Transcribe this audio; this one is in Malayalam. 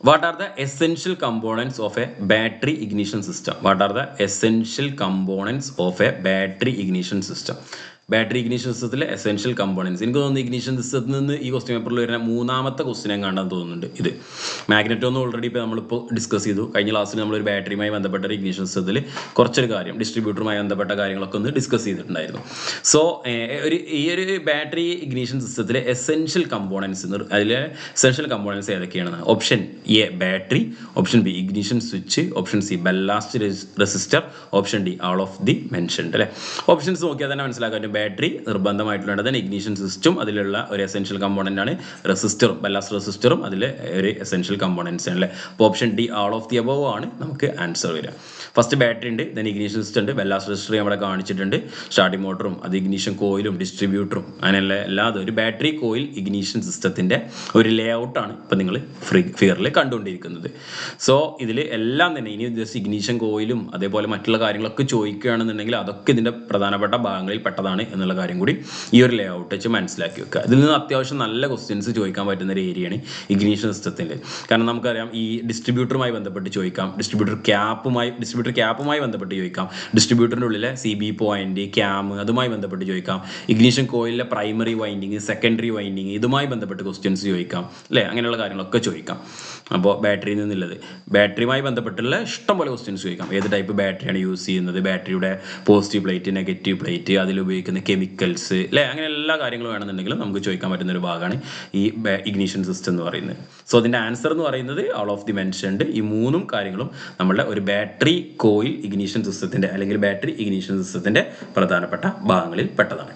What are the essential components of a battery ignition system? What are the essential components of a battery ignition system? Battery ignition സിസ്റ്റത്തിലെ എസെൻഷ്യൽ കമ്പോണൻസ്. എനിക്ക് തോന്നുന്നു ഇഗ്നിഷൻ സിസ്റ്റത്തിൽ നിന്ന് ഈ ക്വസ്റ്റ്യൻ പേപ്പറിൽ വരുന്ന മൂന്നാമത്തെ ക്വസ്റ്റ്യൻ കണ്ടെന്ന് തോന്നുന്നുണ്ട്. ഇത് മാഗ്നറ്റോ ഒന്ന് ഓൾറെഡി ഇപ്പോൾ നമ്മളിപ്പോൾ ഡിസ്കസ് ചെയ്തു. കഴിഞ്ഞ ക്ലാസ്സിൽ നമ്മളൊരു ബാറ്ററിയുമായി ബന്ധപ്പെട്ട ഒരു ഇഗ്നിഷൻ സിസ്റ്റത്തിൽ കുറച്ചൊരു കാര്യം ഡിസ്ട്രിബ്യൂട്ടറുമായി ബന്ധപ്പെട്ട കാര്യങ്ങളൊക്കെ ഒന്ന് ഡിസ്കസ് ചെയ്തിട്ടുണ്ടായിരുന്നു. സോ ഈ ഒരു ബാറ്ററി ഇഗ്നിഷൻ സിസ്റ്റത്തിലെ എസെൻഷ്യൽ കമ്പോണൻസ്, അതിലെ എസെൻഷ്യൽ കമ്പോണൻസ് ഏതൊക്കെയാണെന്ന്? Option A battery, option B ignition switch, option C ballast resistor, option D all of the mentioned. അല്ലേ, ഓപ്ഷൻസ് നോക്കിയാൽ തന്നെ മനസ്സിലാക്കാൻ ബാറ്ററി നിർബന്ധമായിട്ടുള്ളത്. തന്നെ ഇഗ്നിഷൻ സിസ്റ്റം അതിലുള്ള ഒരു എസെൻഷ്യൽ കമ്പോണൻ്റ് ആണ്. റെസിസ്റ്ററും ബല്ലാസ്റ്റ് റെസിസ്റ്ററും അതിലെ ഒരു എസെൻഷ്യൽ കമ്പോണൻസ് ആണ്. അല്ലേ, അപ്പോൾ option D all of the above ആണ് നമുക്ക് ആൻസർ വരിക. ഫസ്റ്റ് ബാറ്ററി ഉണ്ട്, ദെൻ ഇഗ്നിഷൻ സിസ്റ്റം ഉണ്ട്, ബല്ലാസ്റ്റ് റെസിസ്റ്റർ നമ്മുടെ കാണിച്ചിട്ടുണ്ട്, സ്റ്റാർട്ടിംഗ് മോട്ടറും അത് ഇഗ്നിഷൻ കോയിലും ഡിസ്ട്രിബ്യൂട്ടറും അങ്ങനെയുള്ള അല്ലാതെ ഒരു ബാറ്ററി കോയിൽ ഇഗ്നിഷൻ സിസ്റ്റത്തിൻ്റെ ഒരു ലേ ഔട്ടാണ് ഇപ്പം നിങ്ങൾ ഫിഗറിൽ കണ്ടുകൊണ്ടിരിക്കുന്നത്. സോ ഇതിൽ എല്ലാം തന്നെ ഇനി ജസ്റ്റ് ഇഗ്നിഷൻ കോയിലും അതേപോലെ മറ്റുള്ള കാര്യങ്ങളൊക്കെ ചോദിക്കുകയാണെന്നുണ്ടെങ്കിൽ അതൊക്കെ ഇതിൻ്റെ പ്രധാനപ്പെട്ട ഭാഗങ്ങളിൽ പെട്ടതാണ് എന്നുള്ള കാര്യം കൂടി ഈ ഒരു ലേ ഔട്ട് വെച്ച് മനസ്സിലാക്കി വെക്കുക. ഇതിൽ നിന്ന് അത്യാവശ്യം നല്ല ക്വസ്റ്റ്യൻസ് ചോദിക്കാൻ പറ്റുന്ന ഒരു ഏരിയയാണ് ഇഗ്നിഷൻ സിസ്റ്റത്തിൻ്റെ. കാരണം നമുക്കറിയാം ഈ ഡിസ്ട്രിബ്യൂട്ടറുമായി ബന്ധപ്പെട്ട് ചോദിക്കാം, ഡിസ്ട്രിബ്യൂട്ടർ ക്യാപ്പുമായി ബന്ധപ്പെട്ട് ചോദിക്കാം, ഡിസ്ട്രിബ്യൂട്ടറിൻ്റെ ഉള്ളിലെ CB പോയിന്റ് ക്യാം അതുമായി ബന്ധപ്പെട്ട് ചോദിക്കാം, ഇഗ്നിഷൻ കോയിലിലെ പ്രൈമറി വൈൻഡിങ് സെക്കൻഡറി വൈൻഡിങ് ഇതുമായി ബന്ധപ്പെട്ട് ക്വസ്റ്റ്യൻസ് ചോദിക്കാം. അല്ലേ, അങ്ങനെയുള്ള കാര്യങ്ങളൊക്കെ ചോദിക്കാം. അപ്പോൾ ബാറ്ററിയിൽ നിന്നുള്ളത് ബാറ്ററിയുമായി ബന്ധപ്പെട്ടുള്ള ഇഷ്ടംപോലെ ക്വസ്റ്റ്യൻസ് ചോദിക്കാം. ഏത് ടൈപ്പ് ബാറ്ററിയാണ് യൂസ് ചെയ്യുന്നത്, ബാറ്ററിയുടെ പോസിറ്റീവ് പ്ലേറ്റ് നെഗറ്റീവ് പ്ലേറ്റ്, അതിൽ ഉപയോഗിക്കുന്ന കെമിക്കൽസ്, അല്ലേ, അങ്ങനെ എല്ലാ കാര്യങ്ങളും വേണമെന്നുണ്ടെങ്കിലും നമുക്ക് ചോദിക്കാൻ പറ്റുന്ന ഒരു ഭാഗമാണ് ഈ ഇഗ്നിഷൻ സിസ്റ്റം എന്ന് പറയുന്നത്. സോ അതിൻ്റെ ആൻസർ എന്ന് പറയുന്നത് ആൾ ഓഫ് ദി മെൻഷൻഡ്. ഈ മൂന്നും കാര്യങ്ങളും നമ്മുടെ ഒരു ബാറ്ററി കോയിൽ ഇഗ്നിഷൻ സിസ്റ്റത്തിൻ്റെ അല്ലെങ്കിൽ ബാറ്ററി ഇഗ്നിഷൻ സിസ്റ്റത്തിൻ്റെ പ്രധാനപ്പെട്ട ഭാഗങ്ങളിൽ പെട്ടതാണ്.